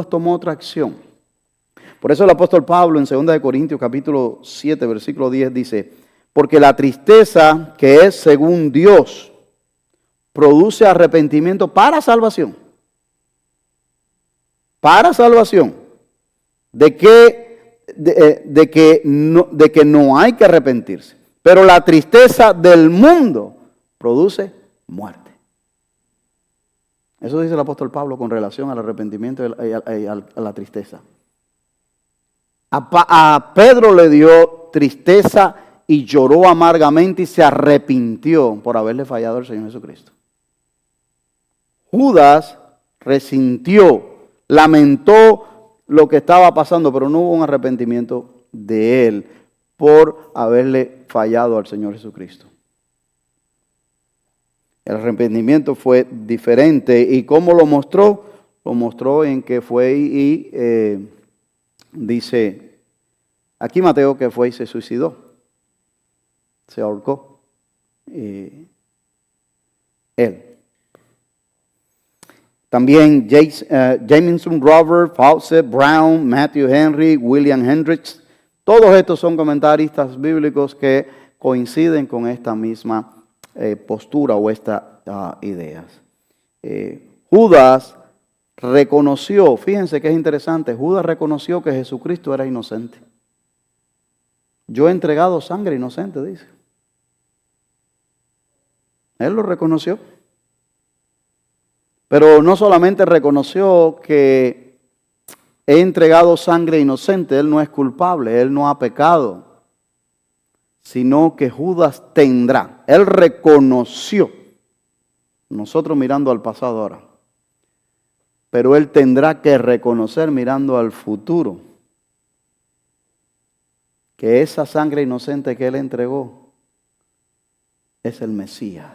tomó otra acción. Por eso el apóstol Pablo en 2 Corintios capítulo 7 versículo 10 dice, porque la tristeza que es según Dios produce arrepentimiento para salvación. Para salvación. De que no hay que arrepentirse. Pero la tristeza del mundo produce muerte. Eso dice el apóstol Pablo con relación al arrepentimiento y a la tristeza. A Pedro le dio tristeza y lloró amargamente y se arrepintió por haberle fallado al Señor Jesucristo. Judas resintió, lamentó lo que estaba pasando, pero no hubo un arrepentimiento de él por haberle fallado al Señor Jesucristo. El arrepentimiento fue diferente. ¿Y cómo lo mostró? Lo mostró en que fue y dice, aquí Mateo que fue y se suicidó. Se ahorcó. Él. También Jameson, Robert, Fawcett, Brown, Matthew Henry, William Hendricks. Todos estos son comentaristas bíblicos que coinciden con esta misma postura o estas ideas. Judas reconoció, fíjense que es interesante, Judas reconoció que Jesucristo era inocente. Yo he entregado sangre inocente, dice. Él lo reconoció. Pero no solamente reconoció que he entregado sangre inocente, él no es culpable, él no ha pecado, sino que Judas tendrá. Él reconoció, nosotros mirando al pasado ahora, pero él tendrá que reconocer mirando al futuro, que esa sangre inocente que él entregó es el Mesías.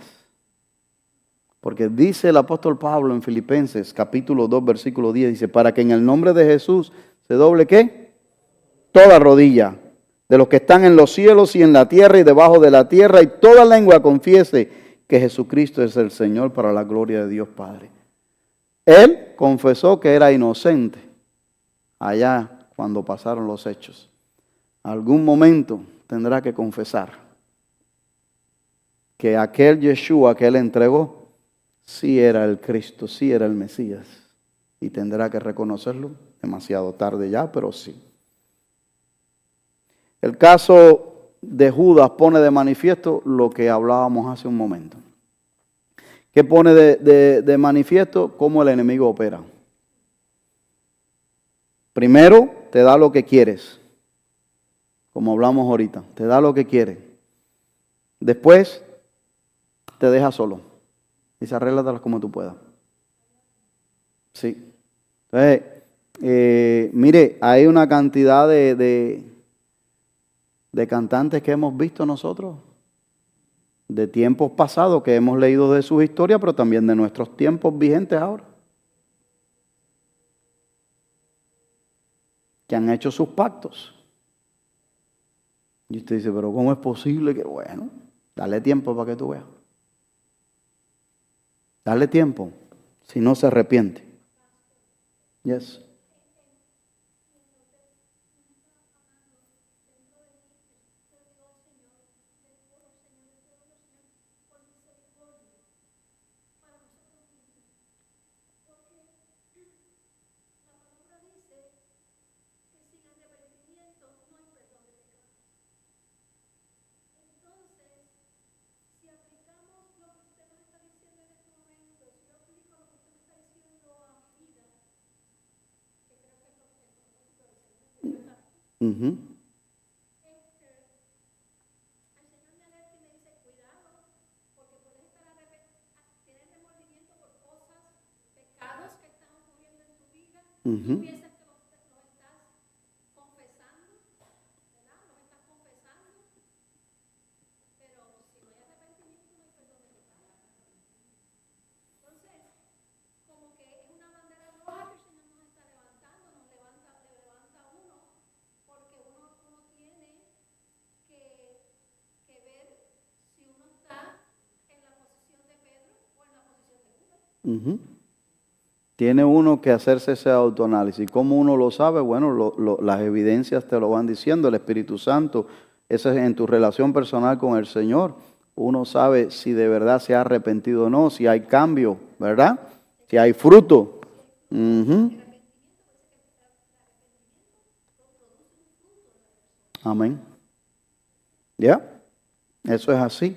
Porque dice el apóstol Pablo en Filipenses capítulo 2 versículo 10, dice, para que en el nombre de Jesús se doble ¿qué? Toda rodilla de los que están en los cielos y en la tierra y debajo de la tierra, y toda lengua confiese que Jesucristo es el Señor para la gloria de Dios Padre. Él confesó que era inocente allá cuando pasaron los hechos. Algún momento tendrá que confesar que aquel Yeshua que él entregó sí era el Cristo, sí era el Mesías. Y tendrá que reconocerlo, demasiado tarde ya, pero sí. El caso de Judas pone de manifiesto lo que hablábamos hace un momento. ¿Qué pone de manifiesto? Cómo el enemigo opera. Primero, te da lo que quieres, como hablamos ahorita, te da lo que quieres. Después, te deja solo. Dice, arréglatelas como tú puedas. Sí. Entonces, mire, hay una cantidad de cantantes que hemos visto nosotros, de tiempos pasados que hemos leído de sus historias, pero también de nuestros tiempos vigentes ahora, que han hecho sus pactos. Y usted dice, pero ¿cómo es posible que? Bueno, dale tiempo para que tú veas. Dale tiempo, si no se arrepiente. Yes. Ujú. Ujú. Ujú. Tiene uno que hacerse ese autoanálisis. ¿Cómo uno lo sabe? Bueno, las evidencias te lo van diciendo, el Espíritu Santo. Eso es en tu relación personal con el Señor. Uno sabe si de verdad se ha arrepentido o no, si hay cambio, ¿verdad? Si hay fruto. Ujú. Amén. ¿Ya? Eso es así.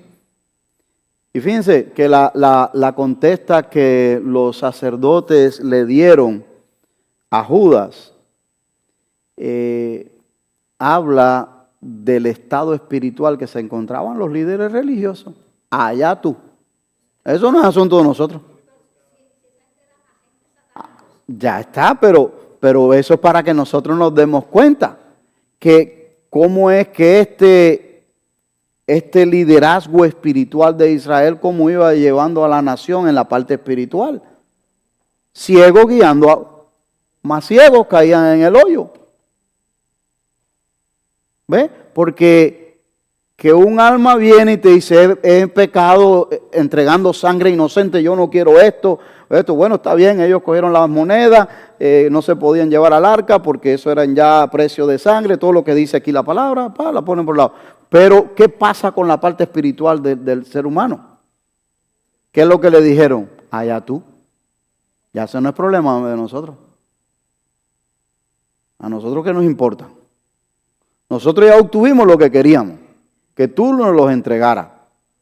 Y fíjense que la contesta que los sacerdotes le dieron a Judas habla del estado espiritual que se encontraban los líderes religiosos. Allá tú. Eso no es asunto de nosotros. Ya está, pero eso es para que nosotros nos demos cuenta que cómo es que este liderazgo espiritual de Israel, cómo iba llevando a la nación en la parte espiritual. Ciegos guiando a más ciegos caían en el hoyo. ¿Ves? Porque que un alma viene y te dice, he pecado entregando sangre inocente, yo no quiero esto. Bueno, está bien, ellos cogieron las monedas, no se podían llevar al arca porque eso eran ya precio de sangre, todo lo que dice aquí la palabra, la ponen por un lado. Pero, ¿qué pasa con la parte espiritual del ser humano? ¿Qué es lo que le dijeron? Allá tú. Ya eso no es problema de nosotros. A nosotros, ¿qué nos importa? Nosotros ya obtuvimos lo que queríamos, que tú nos los entregaras.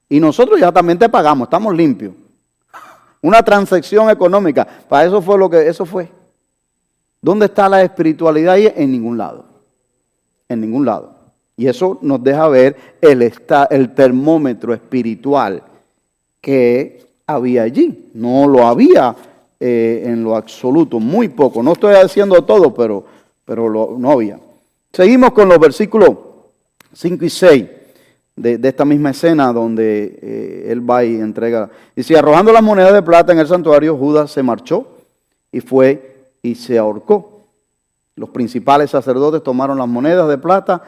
Y nosotros ya también te pagamos, estamos limpios. Una transacción económica, para eso fue lo que eso fue. ¿Dónde está la espiritualidad ahí? En ningún lado. En ningún lado. Y eso nos deja ver el termómetro espiritual que había allí. No lo había en lo absoluto, muy poco. No estoy haciendo todo, pero no había. Seguimos con los versículos 5 y 6 de esta misma escena donde él va y entrega. Dice, arrojando las monedas de plata en el santuario, Judas se marchó y fue y se ahorcó. Los principales sacerdotes tomaron las monedas de plata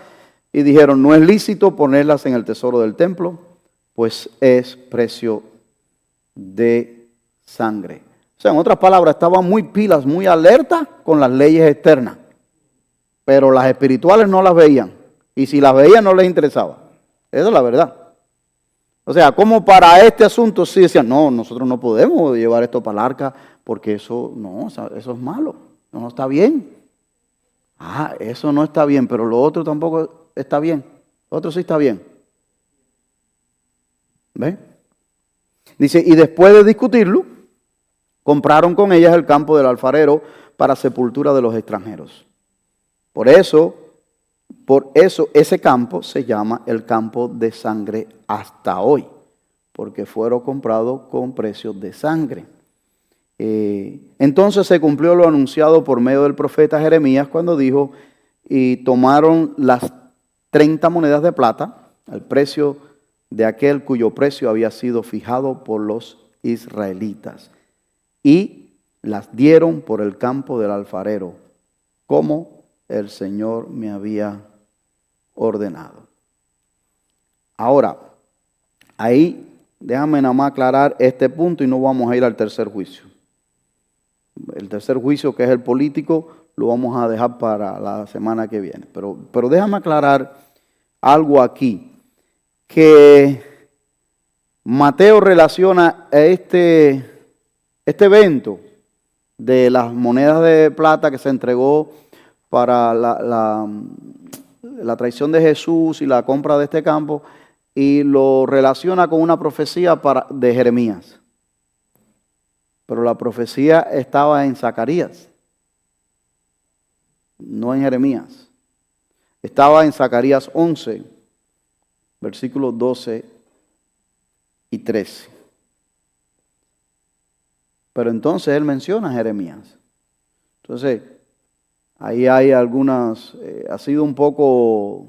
y dijeron, no es lícito ponerlas en el tesoro del templo, pues es precio de sangre. O sea, en otras palabras, estaban muy pilas, muy alertas con las leyes externas, pero las espirituales no las veían. Y si las veían, no les interesaba. Esa es la verdad. O sea, como para este asunto sí decían, no, nosotros no podemos llevar esto para el arca, porque eso, no, eso es malo, no está bien. Eso no está bien, pero lo otro tampoco está bien. Lo otro sí está bien. ¿Ves? Dice, y después de discutirlo, compraron con ellas el campo del alfarero para sepultura de los extranjeros. Por eso ese campo se llama el campo de sangre hasta hoy, porque fueron comprados con precios de sangre. Entonces se cumplió lo anunciado por medio del profeta Jeremías cuando dijo, y tomaron las 30 monedas de plata, al precio de aquel cuyo precio había sido fijado por los israelitas, y las dieron por el campo del alfarero, como el Señor me había ordenado. Ahora, ahí déjame nada más aclarar este punto y no vamos a ir al tercer juicio. El tercer juicio, que es el político, lo vamos a dejar para la semana que viene. Pero déjame aclarar algo aquí, que Mateo relaciona a este evento de las monedas de plata que se entregó para la traición de Jesús y la compra de este campo, y lo relaciona con una profecía de Jeremías. Pero la profecía estaba en Zacarías, no en Jeremías. Estaba en Zacarías 11, versículos 12 y 13. Pero entonces él menciona a Jeremías. Entonces, ahí hay algunas, ha sido un poco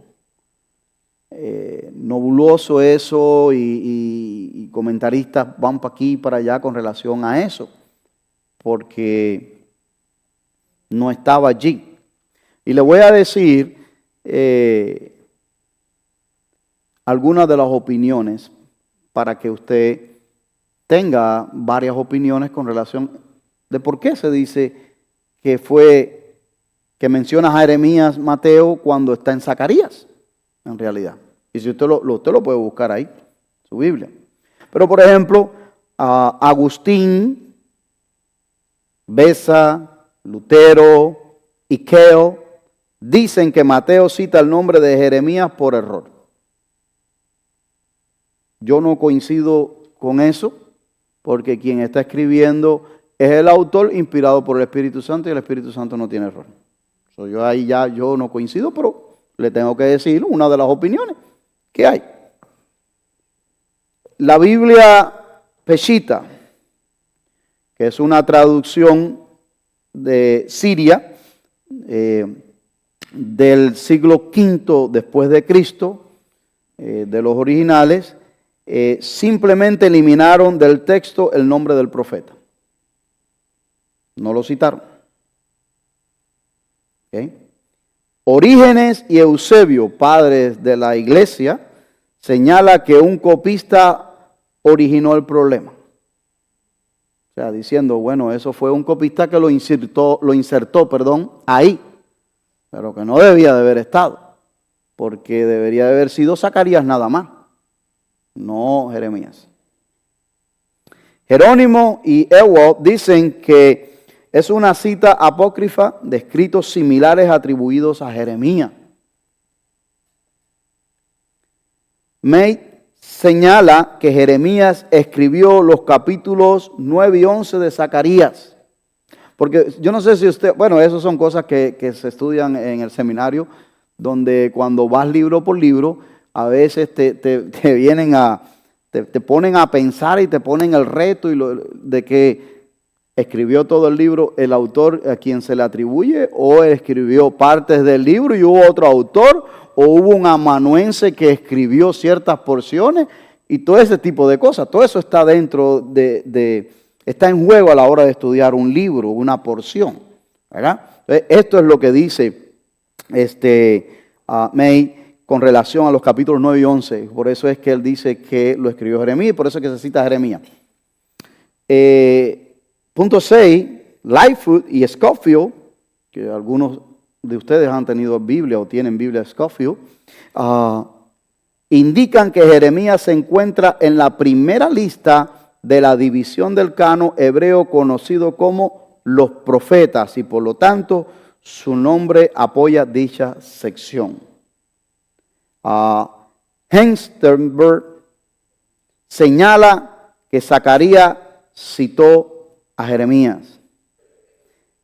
nebuloso eso, y comentaristas van para aquí y para allá con relación a eso, porque no estaba allí. Y le voy a decir algunas de las opiniones para que usted tenga varias opiniones con relación de por qué se dice que menciona a Jeremías Mateo cuando está en Zacarías, en realidad. Y si usted lo puede buscar ahí, su Biblia. Pero por ejemplo, Agustín, Beza, Lutero y Keo dicen que Mateo cita el nombre de Jeremías por error. Yo no coincido con eso, porque quien está escribiendo es el autor inspirado por el Espíritu Santo, y el Espíritu Santo no tiene error. Yo ahí ya no coincido, pero le tengo que decir una de las opiniones que hay. La Biblia Peshitta, que es una traducción de Siria del siglo V después de Cristo, de los originales, simplemente eliminaron del texto el nombre del profeta. No lo citaron. ¿Okay? Orígenes y Eusebio, padres de la iglesia, señala que un copista originó el problema. O sea, diciendo, bueno, eso fue un copista que lo insertó, ahí, pero que no debía de haber estado, porque debería de haber sido Zacarías nada más, no Jeremías. Jerónimo y Ewald dicen que es una cita apócrifa de escritos similares atribuidos a Jeremías. May señala que Jeremías escribió los capítulos 9 y 11 de Zacarías. Porque yo no sé si usted, bueno, esas son cosas que se estudian en el seminario, donde cuando vas libro por libro, a veces te vienen te ponen a pensar y te ponen el reto de que escribió todo el libro el autor a quien se le atribuye, o escribió partes del libro y hubo otro autor, o hubo un amanuense que escribió ciertas porciones, y todo ese tipo de cosas. Todo eso está dentro está en juego a la hora de estudiar un libro, una porción, ¿verdad? Entonces, esto es lo que dice May con relación a los capítulos 9 y 11. Por eso es que él dice que lo escribió Jeremías, y por eso es que se cita a Jeremías. Punto 6, Lightfoot y Scofield, que algunos de ustedes han tenido Biblia o tienen Biblia Scofield, indican que Jeremías se encuentra en la primera lista de la división del canon hebreo conocido como los profetas, y por lo tanto su nombre apoya dicha sección. Hengstenberg señala que Zacarías citó a Jeremías,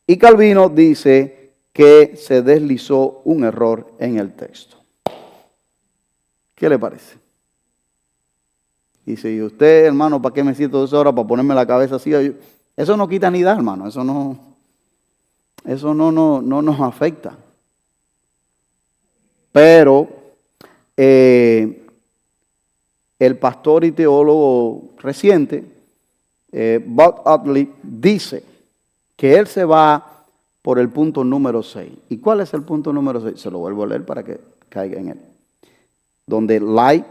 y Calvino dice que se deslizó un error en el texto. ¿Qué le parece? Dice, ¿y usted, hermano, para qué me siento 2 horas para ponerme la cabeza así? Eso no quita ni da, hermano, eso no nos afecta. Pero el pastor y teólogo reciente, Bob Utley, dice que él se va por el punto número 6. ¿Y cuál es el punto número 6? Se lo vuelvo a leer para que caiga en él. Donde Light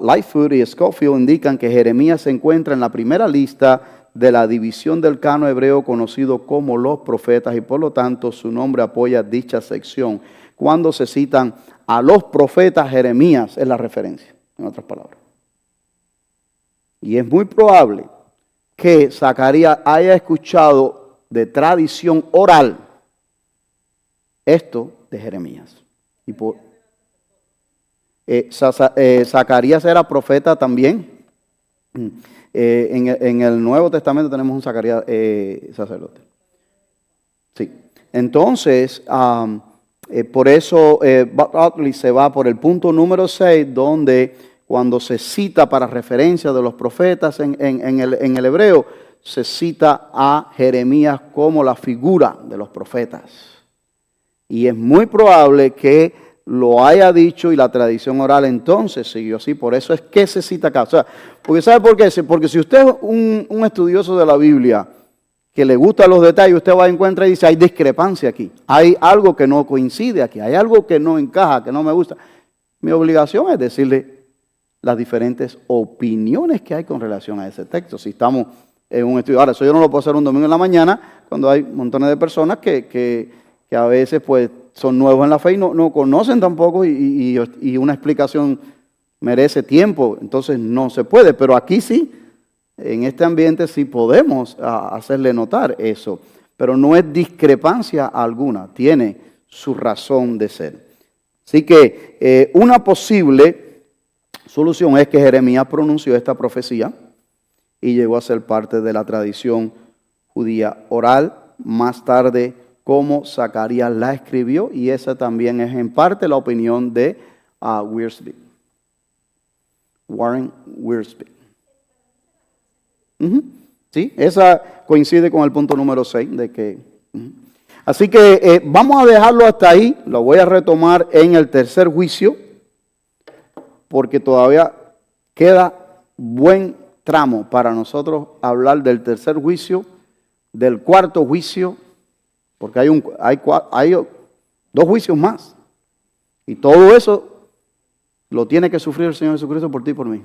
Lightfoot y Scofield indican que Jeremías se encuentra en la primera lista de la división del canon hebreo conocido como los profetas y por lo tanto su nombre apoya dicha sección. Cuando se citan a los profetas, Jeremías es la referencia, en otras palabras. Y es muy probable que Zacarías haya escuchado de tradición oral esto de Jeremías. Y Zacarías era profeta también. En el Nuevo Testamento tenemos un Zacarías sacerdote. Sí. Entonces, por eso Bartley se va por el punto número 6, donde cuando se cita para referencia de los profetas en el hebreo, se cita a Jeremías como la figura de los profetas. Y es muy probable que lo haya dicho y la tradición oral entonces siguió así. Por eso es que se cita acá. O sea, porque ¿sabe por qué? Porque si usted es un estudioso de la Biblia que le gustan los detalles, usted va a encontrar y dice, hay discrepancia aquí. Hay algo que no coincide aquí. Hay algo que no encaja, que no me gusta. Mi obligación es decirle las diferentes opiniones que hay con relación a ese texto. Si estamos en un estudio. Ahora, eso yo no lo puedo hacer un domingo en la mañana, cuando hay montones de personas que a veces pues son nuevos en la fe y no conocen tampoco y una explicación merece tiempo, entonces no se puede, pero aquí sí, en este ambiente sí podemos hacerle notar eso, pero no es discrepancia alguna, tiene su razón de ser. Así que una posible solución es que Jeremías pronunció esta profecía y llegó a ser parte de la tradición judía oral, más tarde como Zacarías la escribió, y esa también es en parte la opinión de Warren Wiersbe. Sí, esa coincide con el punto número 6 de que... Así que vamos a dejarlo hasta ahí, lo voy a retomar en el tercer juicio, porque todavía queda buen tramo para nosotros hablar del tercer juicio, del cuarto juicio, porque hay 2 juicios más. Y todo eso lo tiene que sufrir el Señor Jesucristo por ti y por mí.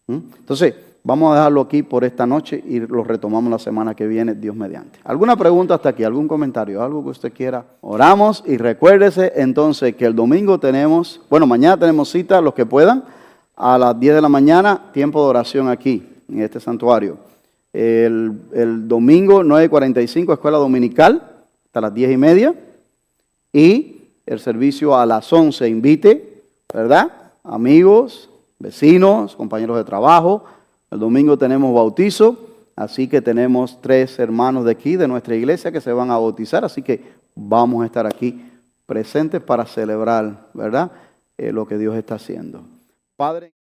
Entonces, vamos a dejarlo aquí por esta noche y lo retomamos la semana que viene, Dios mediante. ¿Alguna pregunta hasta aquí? ¿Algún comentario? ¿Algo que usted quiera? Oramos y recuérdese entonces que el domingo mañana tenemos cita, los que puedan, a las 10 de la mañana, tiempo de oración aquí, en este santuario. El domingo 9:45 escuela dominical hasta las 10:30 y el servicio a las 11. Invite, ¿verdad? Amigos, vecinos, compañeros de trabajo. El domingo tenemos bautizo, así que tenemos 3 hermanos de aquí de nuestra iglesia que se van a bautizar, así que vamos a estar aquí presentes para celebrar, ¿verdad? Lo que Dios está haciendo. Padre.